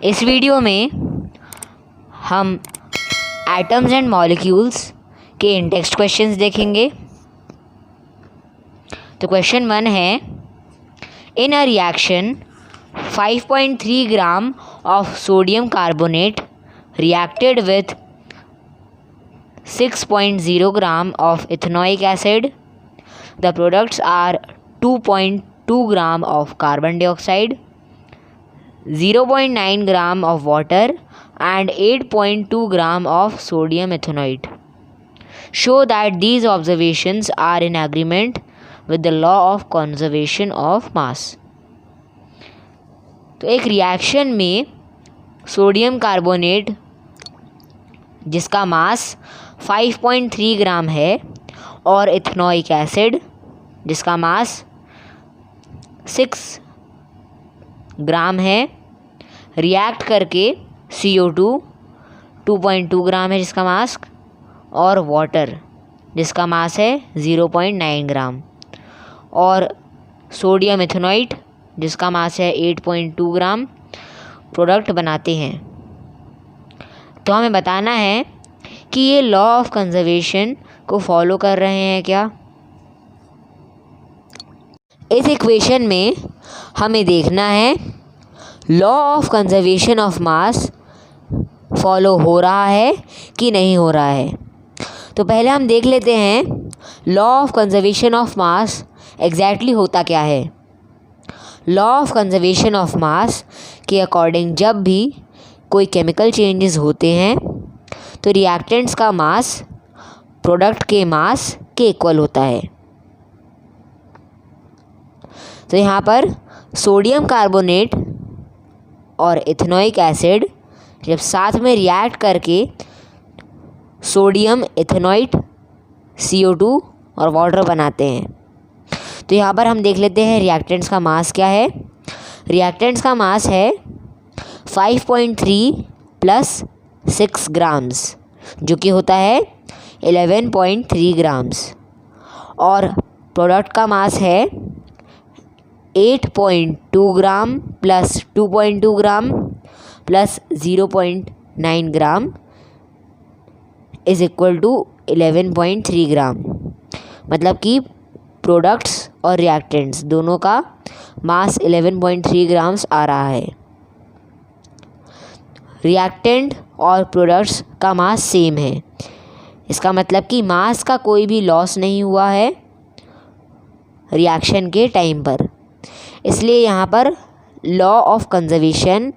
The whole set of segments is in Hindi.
इस वीडियो में हम एटम्स एंड मॉलिक्यूल्स के इन-टेक्स्ट क्वेश्चंस देखेंगे। तो क्वेश्चन 1 है, in a reaction 5.3 gram of sodium carbonate reacted with 6.0 gram of ethanoic acid. The products are 2.2 gram of carbon dioxide, 0.9 gram of water and 8.2 gram of sodium ethanoate. Show that these observations are in agreement with the law of conservation of mass. तो एक रिएक्शन में सोडियम कार्बोनेट जिसका मास 5.3 ग्राम है और इथेनोइक एसिड जिसका मास 6 ग्राम है, रिएक्ट करके CO2 2.2 ग्राम है जिसका मास, और वाटर जिसका मास है 0.9 ग्राम, और सोडियम इथेनोइट जिसका मास है 8.2 ग्राम प्रोडक्ट बनाते हैं। तो हमें बताना है कि ये लॉ ऑफ कंजर्वेशन को फॉलो कर रहे हैं क्या। इस इक्वेशन में हमें देखना है law of conservation of mass follow हो रहा है कि नहीं हो रहा है। तो पहले हम देख लेते हैं law of conservation of mass exactly होता क्या है। लॉ ऑफ कंजर्वेशन ऑफ मास के अकॉर्डिंग जब भी कोई केमिकल चेंजेस होते हैं तो रिएक्टेंट्स का मास प्रोडक्ट के मास के इक्वल होता है। तो यहाँ पर सोडियम कार्बोनेट और इथेनोइक एसिड जब साथ में रिएक्ट करके सोडियम इथेनोइट CO2 और वाटर बनाते हैं। तो यहाँ पर हम देख लेते हैं रिएक्टेंट्स का मास क्या है। रिएक्टेंट्स का मास है 5.3 प्लस 6 ग्राम्स जो कि होता है 11.3 ग्राम्स, और प्रोडक्ट का मास है 8.2 gram plus 2.2 gram plus 0.9 gram is equal to 11.3 gram. मतलब कि प्रोडक्ट्स और रिएक्टेंट्स दोनों का मास 11.3 ग्राम्स आ रहा है। रिएक्टेंट और प्रोडक्ट्स का मास सेम है, इसका मतलब कि मास का कोई भी लॉस नहीं हुआ है रिएक्शन के टाइम पर, इसलिए यहाँ पर law of conservation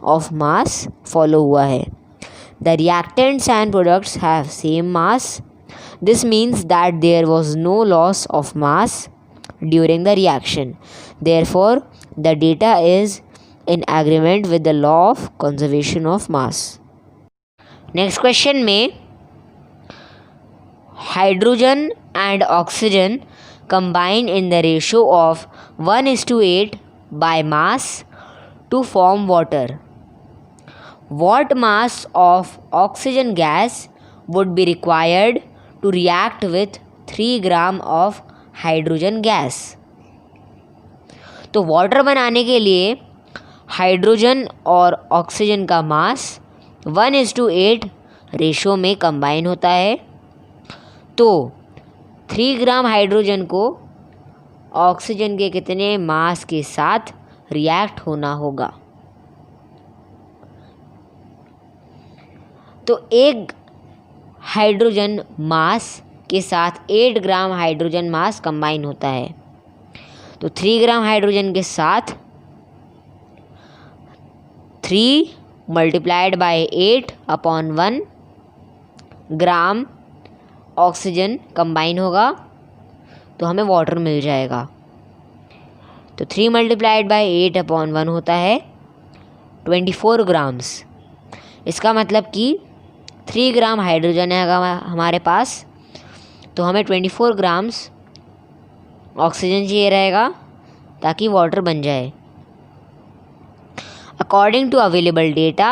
of mass follow हुआ है। The reactants and products have same mass, this means that there was no loss of mass during the reaction, therefore the data is in agreement with the law of conservation of mass. Next question में hydrogen and oxygen combine in the ratio of 1:8 by mass to form water. What mass of oxygen gas would be required to react with 3 gram of hydrogen gas? तो वाटर बनाने के लिए हाइड्रोजन और ऑक्सीजन का मास 1:8 रेशो में कंबाइन होता है। तो 3 ग्राम हाइड्रोजन को ऑक्सीजन के कितने मास के साथ रिएक्ट होना होगा। तो 1 हाइड्रोजन मास के साथ 8 ग्राम हाइड्रोजन मास कंबाइन होता है। तो 3 ग्राम हाइड्रोजन के साथ 3 multiplied by 8/1 gram oxygen combine होगा तो हमें वाटर मिल जाएगा। तो 3 मल्टीप्लाइड बाय 8/1 होता है 24 ग्राम्स। इसका मतलब कि 3 ग्राम हाइड्रोजन है हमारे पास, तो हमें 24 ग्राम्स ऑक्सीजन चाहिए रहेगा ताकि वाटर बन जाए। According to available data,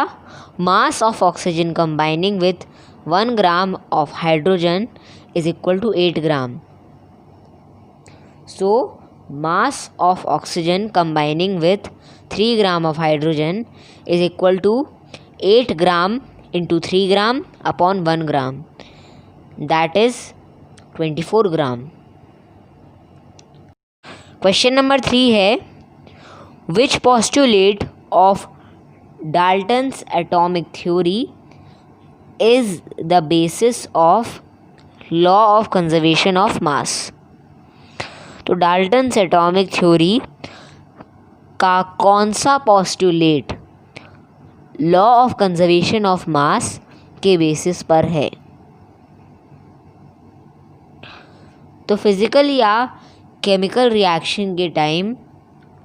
mass of oxygen combining with 1 gram of hydrogen is equal to 8 gram. So, mass of oxygen combining with 3 gram of hydrogen is equal to 8 gram into 3 gram upon 1 gram, that is 24 gram. Question number 3 है, which postulate of Dalton's atomic theory is the basis of law of conservation of mass? तो डाल्टन्स एटॉमिक थ्योरी का कौन सा postulate law of conservation of मास के बेसिस पर है? तो फिजिकल या केमिकल रिएक्शन के टाइम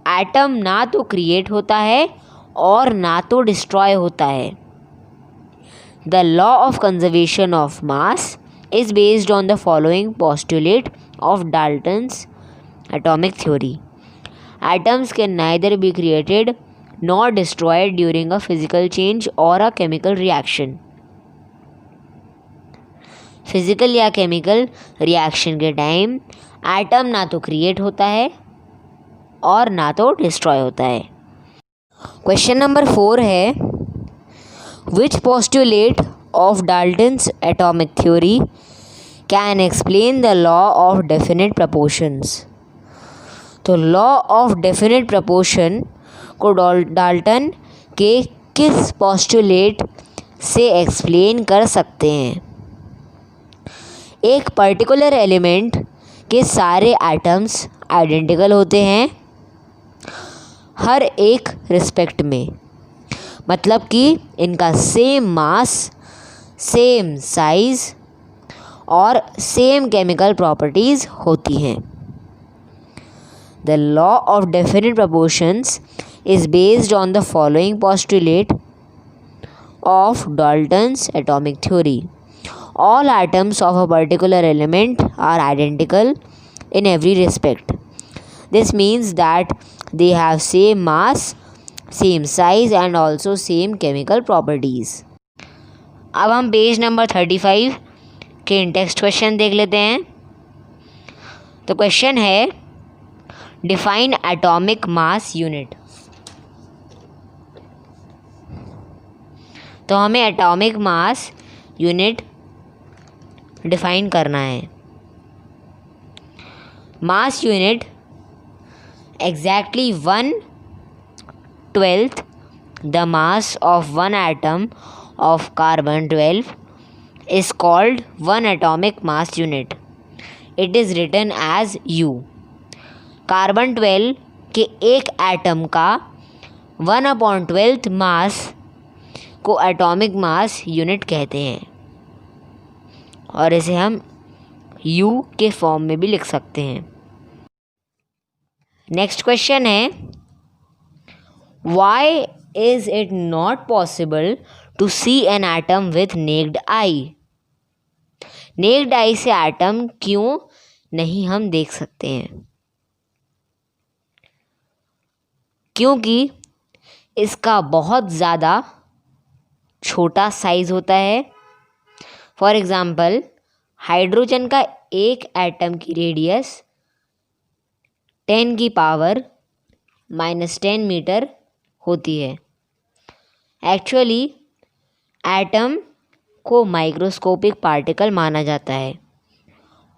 एटम ना तो क्रिएट होता है और ना तो डिस्ट्रॉय होता है. The law of conservation of mass is based on the following postulate of Dalton's atomic theory. Atoms can neither be created nor destroyed during a physical change or a chemical reaction. Physical या केमिकल रिएक्शन के टाइम एटम ना तो क्रिएट होता है और ना तो डिस्ट्रॉय होता है. क्वेश्चन नंबर 4 है, विच postulate of Dalton's atomic theory can explain the law of definite proportions? तो law of definite proportion को डाल्टन के किस postulate से explain कर सकते हैं? एक particular element के सारे atoms identical होते हैं हर एक respect में, मतलब कि इनका सेम मास, सेम साइज और सेम केमिकल प्रॉपर्टीज़ होती हैं. The law of definite proportions is based on the following postulate of Dalton's atomic theory. All atoms of a particular element are identical in every respect. This means that they have same mass, same size and also same chemical properties. अब हम पेज नंबर 35 के इंटेक्स्ट क्वेश्चन देख लेते हैं. तो क्वेश्चन है, डिफाइन एटॉमिक मास यूनिट. तो हमें एटॉमिक मास यूनिट डिफाइन करना है. Mass unit exactly 1/12 the mass of one atom of carbon 12 is called 1 atomic mass unit. It is written as U. Carbon 12 के एक एटम का 1/12 मास को एटॉमिक मास यूनिट कहते हैं और इसे हम U के फॉर्म में भी लिख सकते हैं. नेक्स्ट क्वेश्चन है, why is it not possible to see an atom with naked eye? Necked आई से एटम क्यों नहीं हम देख सकते हैं? क्योंकि इसका बहुत ज़्यादा छोटा साइज होता है. फॉर एग्ज़ाम्पल, हाइड्रोजन का एक एटम की रेडियस 10⁻⁻10 मीटर होती है. एक्चुअली एटम को माइक्रोस्कोपिक पार्टिकल माना जाता है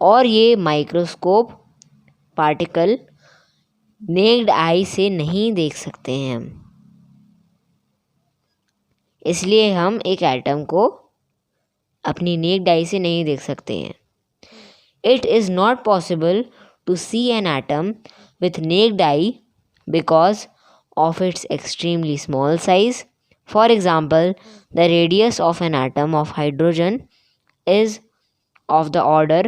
और ये माइक्रोस्कोप पार्टिकल नेक्ड आई से नहीं देख सकते हैं हम. इसलिए हम एक एटम को अपनी नेक्ड आई से नहीं देख सकते हैं. It is not possible to see an atom with naked eye because of its extremely small size. For example, the radius of an atom of hydrogen is of the order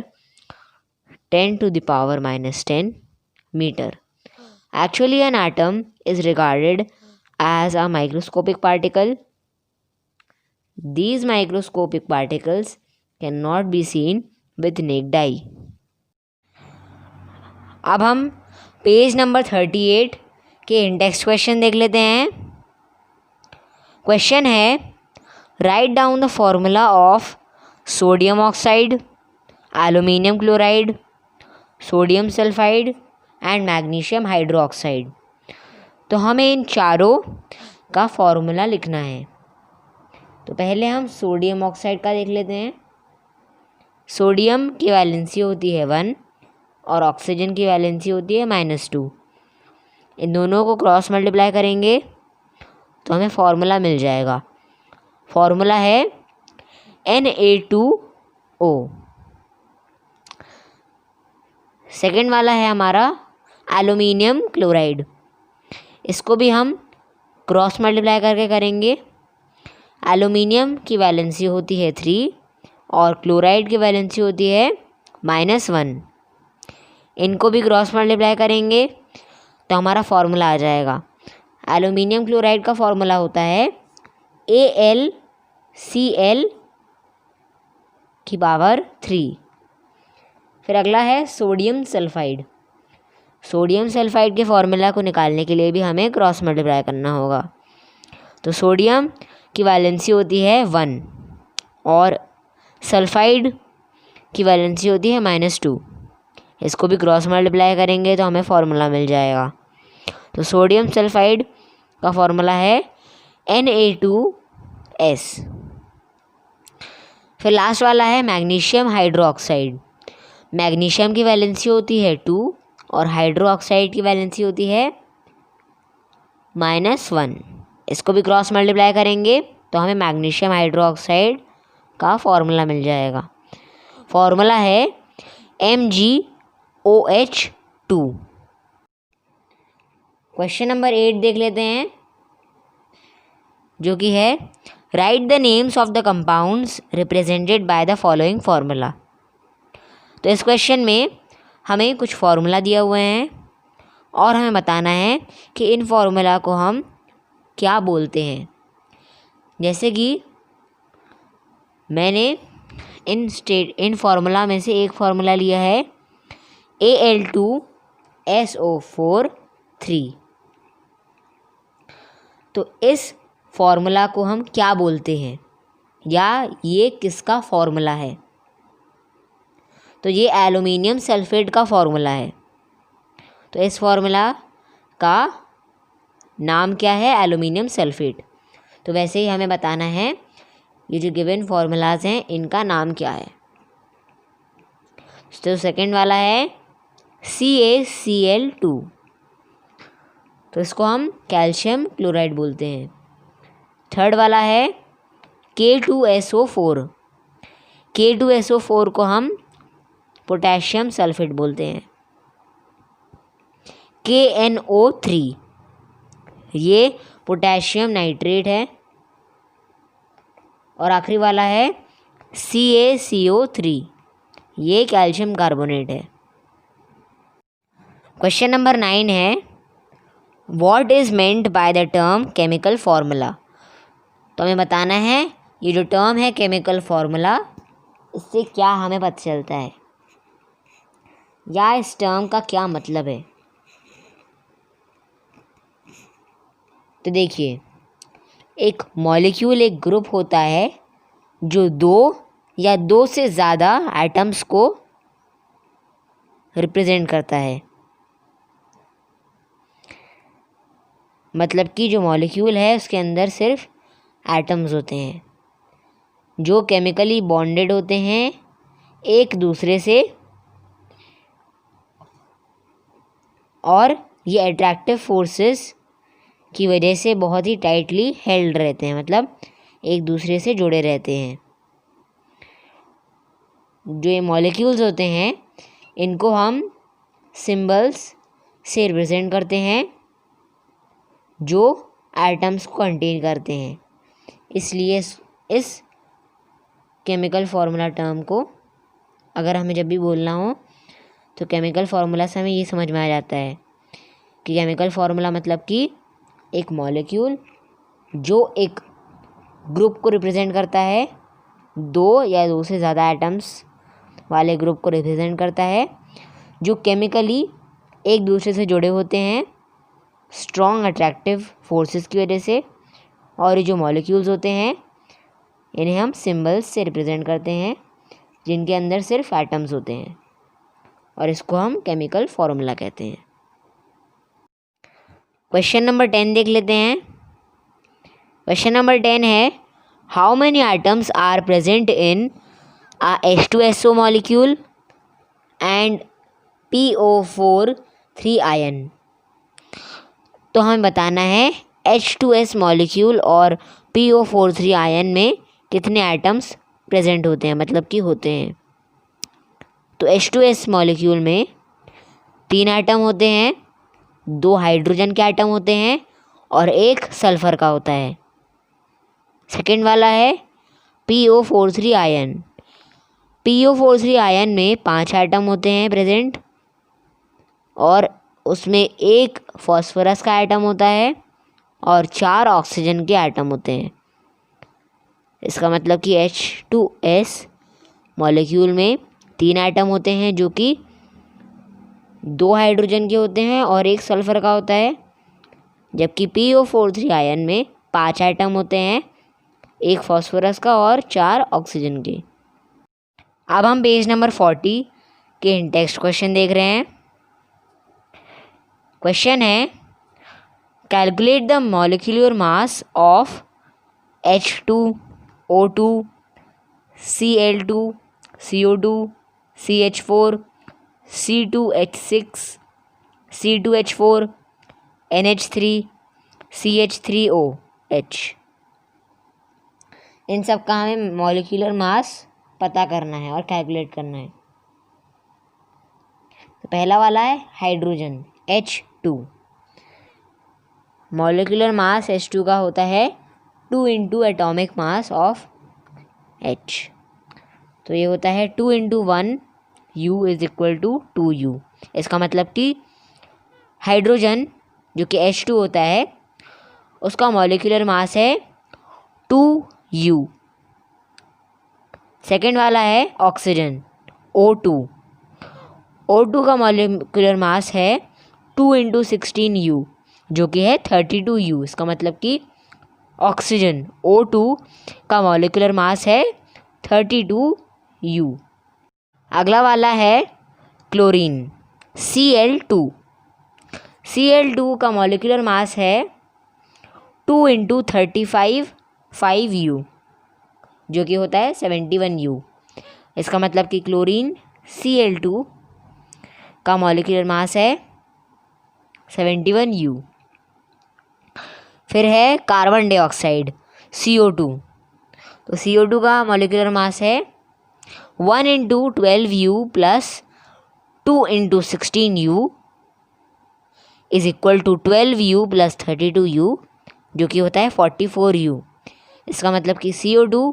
10⁻⁻10 meter. Actually, an atom is regarded as a microscopic particle. These microscopic particles cannot be seen with naked eye. अब हम पेज नंबर 38 के इंडेक्स क्वेश्चन देख लेते हैं. क्वेश्चन है, write down the formula of sodium oxide, aluminium chloride, sodium sulphide and magnesium hydroxide. तो हमें इन चारों का फॉर्मूला लिखना है। तो पहले हम सोडियम ऑक्साइड का देख लेते हैं। सोडियम की वैलेंसी होती है 1 और ऑक्सीजन की वैलेंसी होती है -2। इन दोनों को क्रॉस मल्टीप्लाई करेंगे तो हमें फॉर्मूला मिल जाएगा। फॉर्मूला है Na2O। सेकेंड वाला है हमारा एल्यूमिनियम क्लोराइड। इसको भी हम क्रॉस मल्टीप्लाई करके करेंगे। एल्यूमिनियम की वैलेंसी होती है 3 और क्लोराइड की वैलेंसी होती है -1। इनको भी क्रॉस मल्टीप्लाई करेंगे तो हमारा फॉर्मूला आ जाएगा। एल्यूमिनियम क्लोराइड का फॉर्मूला होता है AlCl3। फिर अगला है सोडियम सल्फाइड। सोडियम सल्फाइड के फॉर्मूला को निकालने के लिए भी हमें क्रॉस मल्टीप्लाई करना होगा। तो सोडियम की वैलेंसी होती है 1 और सल्फाइड की वैलेंसी होती है -2। इसको भी क्रॉस मल्टीप्लाई करेंगे तो हमें फॉर्मूला मिल जाएगा। तो सोडियम सल्फाइड का फॉर्मूला है Na2S। फिर लास्ट वाला है मैग्नीशियम हाइड्रोक्साइड। मैग्नीशियम की वैलेंसी होती है 2 और हाइड्रोक्साइड की वैलेंसी होती है -1। इसको भी क्रॉस मल्टीप्लाई करेंगे तो हमें मैग्नीशियम हाइड्रोक्साइड का फॉर्मूला मिल जाएगा। फॉर्मूला है MgOH2। क्वेश्चन नंबर 8 देख लेते हैं, जो कि है right the names of the compounds represented by the following formula. तो इस क्वेश्चन में हमें कुछ फार्मूला दिया हुए हैं और हमें बताना है कि इन फार्मूला को हम क्या बोलते हैं। जैसे कि मैंने इन फार्मूला में से एक फार्मूला लिया है Al2SO4 तो इस फॉर्मूला को हम क्या बोलते हैं या ये किसका फॉर्मूला है। तो ये एल्युमिनियम सल्फेट का फॉर्मूला है। तो इस फॉर्मूला का नाम क्या है, एल्युमिनियम सल्फेट। तो वैसे ही हमें बताना है ये जो गिवन फार्मूलाज हैं इनका नाम क्या है। तो सेकंड वाला है CaCl2 तो इसको हम कैल्शियम क्लोराइड बोलते हैं। थर्ड वाला है K2SO4। K2SO4 को हम पोटेशियम सल्फेट बोलते हैं। KNO3 ये पोटेशियम नाइट्रेट है। और आखिरी वाला है CaCO3 ये कैल्शियम कार्बोनेट है। क्वेश्चन नंबर 9 है what is meant by the term chemical formula. तो हमें बताना है ये जो टर्म है केमिकल फार्मूला इससे क्या हमें पता चलता है या इस टर्म का क्या मतलब है। तो देखिए, एक मॉलिक्यूल एक ग्रुप होता है जो 2 या 2 से ज़्यादा एटम्स को रिप्रेजेंट करता है। मतलब कि जो मॉलिक्यूल है उसके अंदर सिर्फ एटम्स होते हैं जो केमिकली बॉन्डेड होते हैं एक दूसरे से और ये अट्रैक्टिव फोर्सेस की वजह से बहुत ही टाइटली हेल्ड रहते हैं, मतलब एक दूसरे से जुड़े रहते हैं। जो ये मॉलिक्यूल्स होते हैं इनको हम सिंबल्स से रिप्रेजेंट करते हैं जो एटम्स को कंटेन करते हैं। इसलिए इस केमिकल फार्मूला टर्म को अगर हमें जब भी बोलना हो तो केमिकल फार्मूला से हमें ये समझ में आ जाता है कि केमिकल फार्मूला मतलब कि एक मॉलिक्यूल जो एक ग्रुप को रिप्रेजेंट करता है, 2 या 2 से ज़्यादा एटम्स वाले ग्रुप को रिप्रेजेंट करता है, जो केमिकली एक दूसरे से जुड़े होते हैं स्ट्रॉन्ग अट्रैक्टिव फोर्सेस की वजह से। और ये जो मॉलिक्यूल्स होते हैं इन्हें हम सिंबल्स से रिप्रेजेंट करते हैं जिनके अंदर सिर्फ एटम्स होते हैं और इसको हम केमिकल फार्मूला कहते हैं। क्वेश्चन नंबर 10 देख लेते हैं। क्वेश्चन नंबर 10 है, how many items are present in a H2SO molecule and PO4 3 ion. तो हमें बताना है H2S मॉलिक्यूल और PO4 3 आयन में कितने आइटम्स प्रेजेंट होते हैं, मतलब कि होते हैं। तो H2S मॉलिक्यूल में 3 आइटम होते हैं, 2 हाइड्रोजन के आइटम होते हैं और 1 सल्फर का होता है। सेकेंड वाला है PO4 3 आयन। PO4 3 आयन में 5 आइटम होते हैं प्रेजेंट और उसमें 1 फॉस्फोरस का आइटम होता है और 4 ऑक्सीजन के आइटम होते हैं। इसका मतलब कि H2S मॉलिक्यूल में 3 आइटम होते हैं जो कि 2 हाइड्रोजन के होते हैं और 1 सल्फर का होता है, जबकि PO4 3 आयन में 5 आइटम होते हैं, 1 फॉस्फोरस का और 4 ऑक्सीजन के। अब हम पेज नंबर 40 के टेक्स्ट क्वेश्चन देख रहे हैं। क्वेश्चन है, calculate the molecular mass of H2O2 Cl2 CO2 CH4 C2H6 C2H4 NH3 CH3OH। इन सब का हमें मॉलिक्यूलर मास पता करना है और कैलकुलेट करना है। तो पहला वाला है hydrogen H2। Molecular mass H2 का होता है 2 into atomic mass of H। तो ये होता है 2 into 1 U is equal to 2U। इसका मतलब कि हाइड्रोजन जो कि H2 होता है उसका मॉलिक्यूलर मास है 2U। सेकेंड वाला है ऑक्सीजन O2। O2 का मॉलिक्यूलर मास है 2 इंटू 16U जो कि है 32U। इसका मतलब कि ऑक्सीजन O2 का मॉलिक्यूलर मास है 32U। अगला वाला है क्लोरीन Cl2। Cl2 का मॉलिक्यूलर मास है 2 इंटू 35 5U जो कि होता है 71U। इसका मतलब कि क्लोरीन Cl2 का मॉलिक्यूलर मास है 71U। फिर है कार्बन डाइऑक्साइड CO2। तो CO2 का मॉलिक्यूलर मास है 1 into 12U plus 2 into 16U is equal to 12U plus 32U जो कि होता है 44U। इसका मतलब कि CO2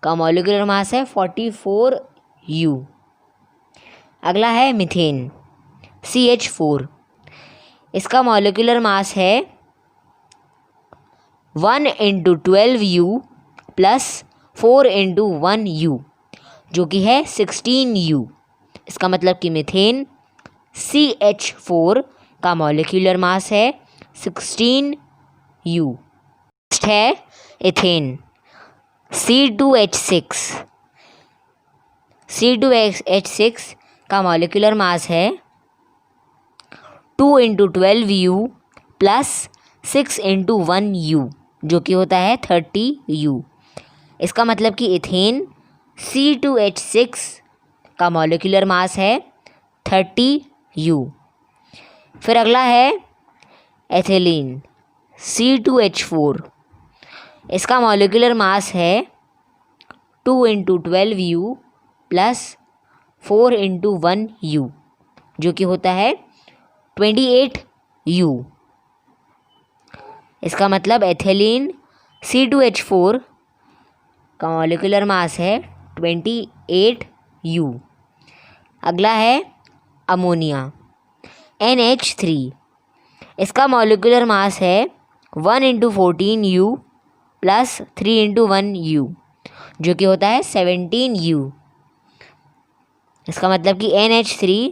का मॉलिक्यूलर मास है 44U। अगला है मीथेन CH4। इसका मॉलिक्यूलर मास है 1 into 12U plus 4 into 1U जो कि है 16U। इसका मतलब कि मीथेन CH4 का मॉलिक्यूलर मास है 16U। नेक्स्ट है इथेन C2H6। C2H6 का मॉलिक्यूलर मास है 2 into 12U plus 6 into 1U जो कि होता है 30U। इसका मतलब कि इथेन C2H6 का मॉलिक्यूलर मास है 30U। फिर अगला है एथिलीन C2H4। इसका मॉलिक्यूलर मास है 2 into 12U plus 4 into 1U जो कि होता है 28U। इसका मतलब एथिलीन C2H4 का मॉलिक्यूलर मास है 28U। अगला है अमोनिया NH3। इसका मॉलिक्यूलर मास है 1 into 14U plus 3 into 1U जो कि होता है 17U। इसका मतलब कि NH3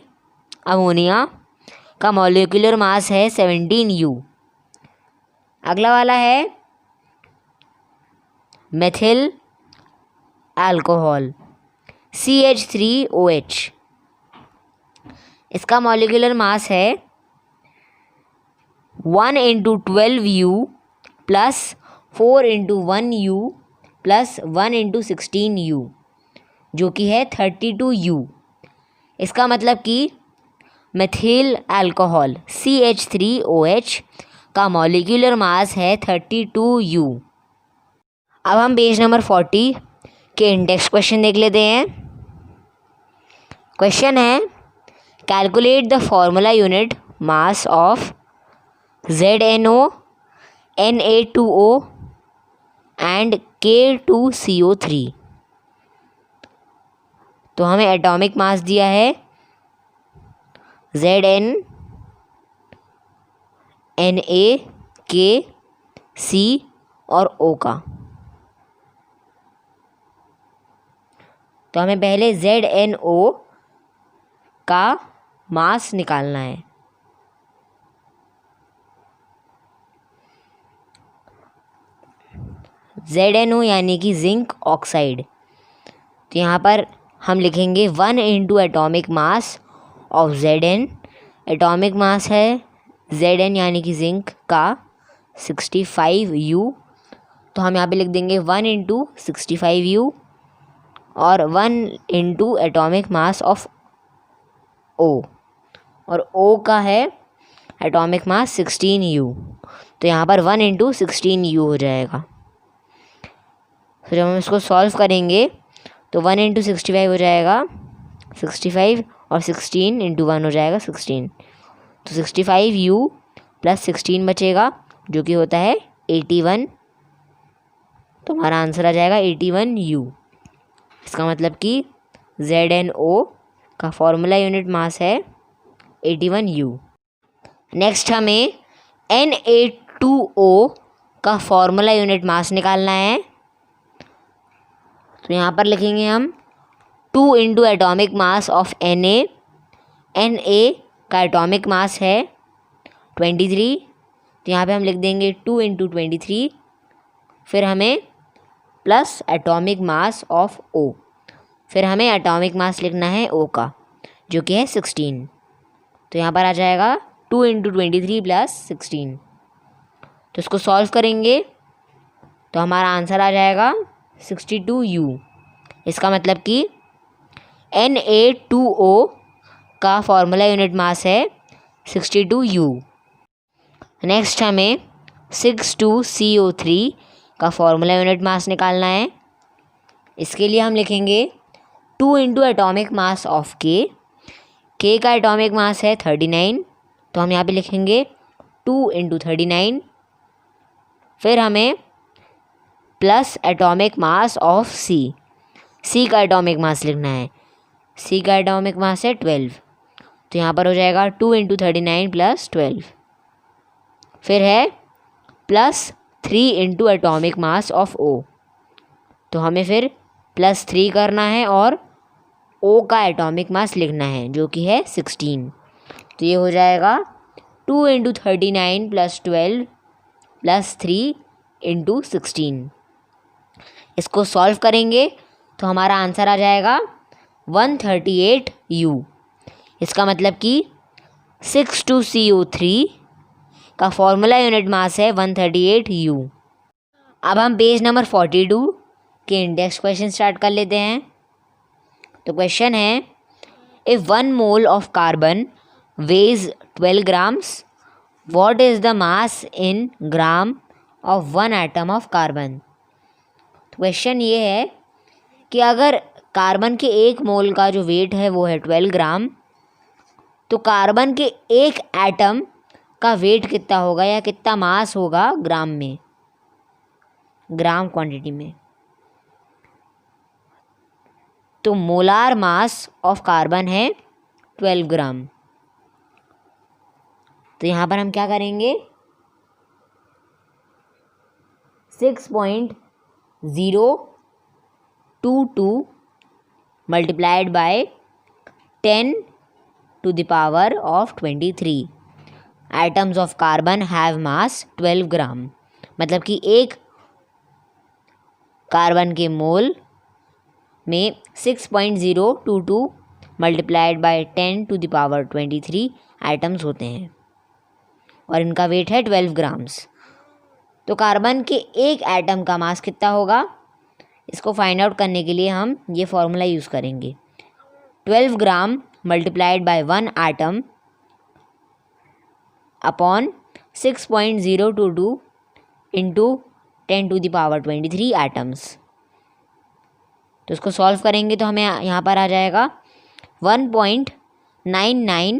अमोनिया का मॉलिक्यूलर मास है 17U। अगला वाला है मेथिल अल्कोहल CH3OH। इसका मॉलिक्यूलर मास है 1 into 12u plus 4 into 1u plus 1 into 16u, जो कि है 32u। इसका मतलब कि मेथिल अल्कोहल CH3OH का मॉलिक्यूलर मास है 32u। अब हम पेज नंबर 40 के इंडेक्स क्वेश्चन देख लेते हैं। क्वेश्चन है, calculate the formula unit mass of ZNO, Na2O and K2CO3। तो हमें एटॉमिक मास दिया है Zn, Na, K, C और O का। तो हमें पहले ZNO का मास निकालना है। ZNO यानी कि जिंक ऑक्साइड। तो यहाँ पर हम लिखेंगे 1 into atomic mass of Zn। Atomic mass है Zn यानी कि जिंक का 65U। तो हम यहाँ पे लिख देंगे 1 इंटू 65U और 1 into atomic mass of O, और O का है एटॉमिक मास 16U। तो यहाँ पर 1 इंटू 16U हो जाएगा। तो जब हम इसको सॉल्व करेंगे तो 1 इंटू 65 हो जाएगा 65 और 16 इंटू 1 हो जाएगा 16। तो 65U प्लस 16 बचेगा, जो कि होता है 81। तो हमारा आंसर आ जाएगा 81U। इसका मतलब कि ZNO का फॉर्मूला यूनिट मास है 81U। नेक्स्ट हमें Na2O का फॉर्मूला यूनिट मास निकालना है। तो यहाँ पर लिखेंगे हम 2 into atomic mass of Na। Na का एटॉमिक मास है 23। तो यहाँ पे हम लिख देंगे 2 इंटू 23। फिर हमें plus atomic mass of O। फिर हमें एटॉमिक मास लिखना है O का, जो कि है 16। तो यहाँ पर आ जाएगा 2 इंटू 23 प्लस 16। तो इसको सॉल्व करेंगे तो हमारा आंसर आ जाएगा 62U। इसका मतलब कि Na2O का फॉर्मूला यूनिट मास है 62U। नेक्स्ट हमें 6,2CO3 का फॉर्मूला यूनिट मास निकालना है। इसके लिए हम लिखेंगे 2 into atomic mass of K का एटॉमिक मास है 39। तो हम यहाँ पे लिखेंगे 2 इंटू 39। फिर हमें plus atomic mass of C का एटॉमिक मास लिखना है। C का एटॉमिक मास है 12। तो यहाँ पर हो जाएगा 2 इंटू 39 प्लस 12। फिर है plus 3 into atomic mass of O। तो हमें फिर प्लस 3 करना है और O का एटॉमिक मास लिखना है, जो कि है 16। तो ये हो जाएगा 2 इंटू 39 प्लस 12 प्लस 3 इंटू 16। इसको सॉल्व करेंगे तो हमारा आंसर आ जाएगा 138U। इसका मतलब कि 6,2CO3 का फॉर्मूला यूनिट मास है 138U। अब हम पेज नंबर 42 के इंडेक्स क्वेश्चन स्टार्ट कर लेते हैं। तो क्वेश्चन है, if 1 mole of carbon weighs 12 grams, what is the mass in gram of 1 atom of carbon. Question ये है कि अगर कार्बन के 1 मोल का जो वेट है वो है 12 ग्राम, तो कार्बन के 1 एटम का वेट कितना होगा या कितना मास होगा ग्राम में, ग्राम क्वांटिटी में। तो मोलार मास ऑफ कार्बन है 12 ग्राम। तो यहाँ पर हम क्या करेंगे, 6.022 multiplied by 10 to the power of 23 atoms of carbon have मास 12 ग्राम। मतलब कि एक कार्बन के मोल में 6.022 multiplied by 10 to the power 23 atoms होते हैं। और इनका वेट है 12 ग्राम्स। तो कार्बन के एक एटम का मास कितना होगा, इसको फाइंड आउट करने के लिए हम ये फॉर्मूला यूज़ करेंगे। 12 gram multiplied by 1 atom upon 6.022 into 10⁻23 atoms. तो इसको सॉल्व करेंगे तो हमें यहाँ पर आ जाएगा 1.99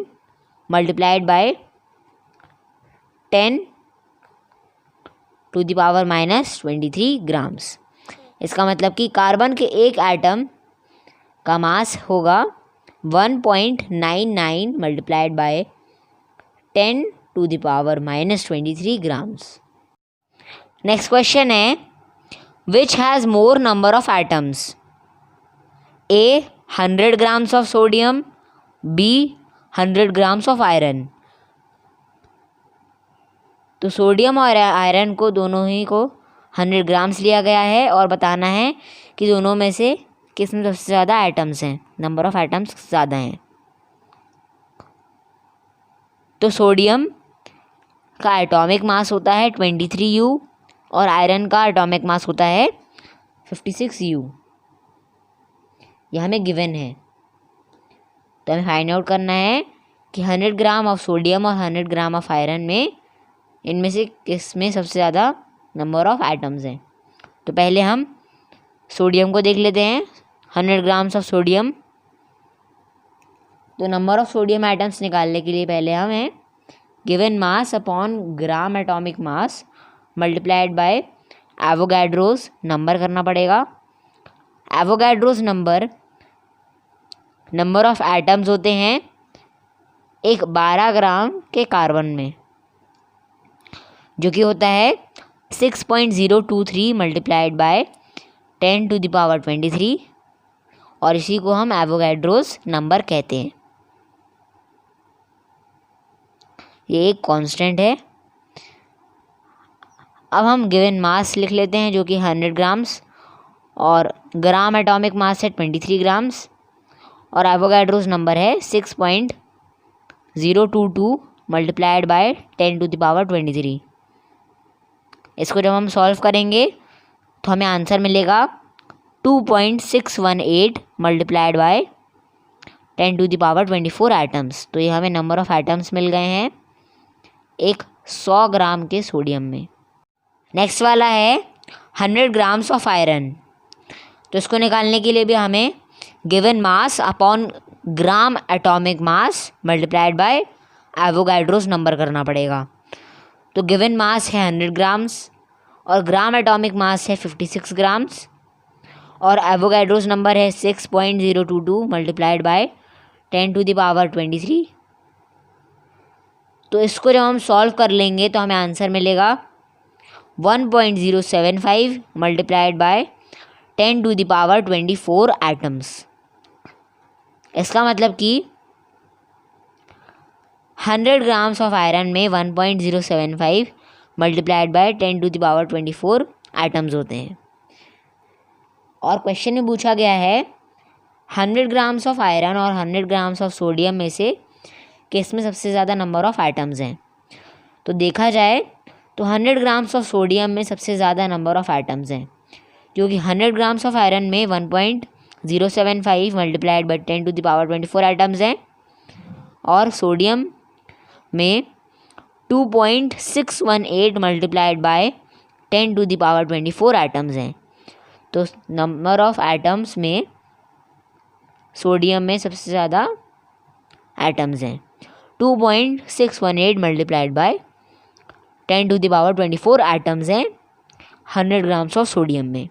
मल्टीप्लाइड बाय 10⁻⁻23 ग्राम्स। इसका मतलब कि कार्बन के एक एटम का मास होगा 1.99 multiplied by 10⁻⁻23 grams. Next question है, which has more number of atoms? A 100 grams of sodium, B 100 grams of iron। तो सोडियम और आयरन को दोनों ही को 100 ग्राम्स लिया गया है और बताना है कि दोनों में से किस में सबसे ज़्यादा एटम्स हैं, नंबर ऑफ एटम्स ज़्यादा हैं। तो सोडियम का एटॉमिक मास होता है 23U और आयरन का एटॉमिक मास होता है 56U। यह हमें गिवन है, तो हमें फाइंड आउट करना है कि 100 ग्राम ऑफ सोडियम और 100 ग्राम ऑफ आयरन में इनमें से किस में सबसे ज़्यादा नंबर ऑफ एटम्स हैं। तो पहले हम सोडियम को देख लेते हैं। 100 ग्राम्स ऑफ सोडियम, तो नंबर ऑफ सोडियम एटम्स निकालने के लिए पहले हमें given mass upon gram atomic mass multiplied by Avogadro's number करना पड़ेगा। एवोगैड्रोस नंबर ऑफ एटम्स होते हैं एक 12 ग्राम के कार्बन में, जो कि होता है 6.023 मल्टीप्लाइड बाय 10⁻23 और इसी को हम एवोगैड्रोस नंबर कहते हैं। ये एक कांस्टेंट है। अब हम गिवन मास लिख लेते हैं जो कि 100 ग्राम्स और ग्राम एटॉमिक मास है 23 ग्राम्स और एवोगैड्रोस नंबर है 6.022 मल्टीप्लाइड बाय 10⁻23। इसको जब हम सॉल्व करेंगे तो हमें आंसर मिलेगा 2.618 मल्टीप्लाइड बाय 10⁻24 एटम्स। तो ये हमें नंबर ऑफ एटम्स मिल गए हैं एक 100 ग्राम के सोडियम में। नेक्स्ट वाला है 100 ग्राम्स ऑफ आयरन। तो इसको निकालने के लिए भी हमें given mass upon gram atomic mass multiplied by Avogadro's number करना पड़ेगा। तो गिवन मास है 100 ग्राम्स और ग्राम एटॉमिक मास है 56 ग्राम्स और एवोगैड्रोस नंबर है 6.022 मल्टीप्लाइड बाय 10⁻23। तो इसको जब हम सॉल्व कर लेंगे तो हमें आंसर मिलेगा 1.075 मल्टीप्लाइड बाय 10⁻24 एटम्स। इसका मतलब कि 100 ग्राम्स ऑफ आयरन में 1.075 मल्टीप्लाइड बाय 10⁻24 एटम्स होते हैं। और क्वेश्चन में पूछा गया है 100 ग्राम्स ऑफ आयरन और 100 ग्राम्स ऑफ सोडियम में से किस में सबसे ज़्यादा नंबर ऑफ एटम्स हैं। तो देखा जाए तो 100 ग्राम्स ऑफ सोडियम में सबसे ज़्यादा नंबर ऑफ एटम्स हैं, क्योंकि 100 ग्राम्स ऑफ आयरन में 1.075 मल्टीप्लाइड बाय 10⁻24 एटम्स हैं और सोडियम में 2.618 मल्टीप्लाइड बाय 10⁻24 एटम्स हैं। तो नंबर ऑफ एटम्स में सोडियम में सबसे ज़्यादा एटम्स हैं 2.618 मल्टीप्लाइड बाय 10⁻24 एटम्स हैं 100 ग्राम्स ऑफ सोडियम में।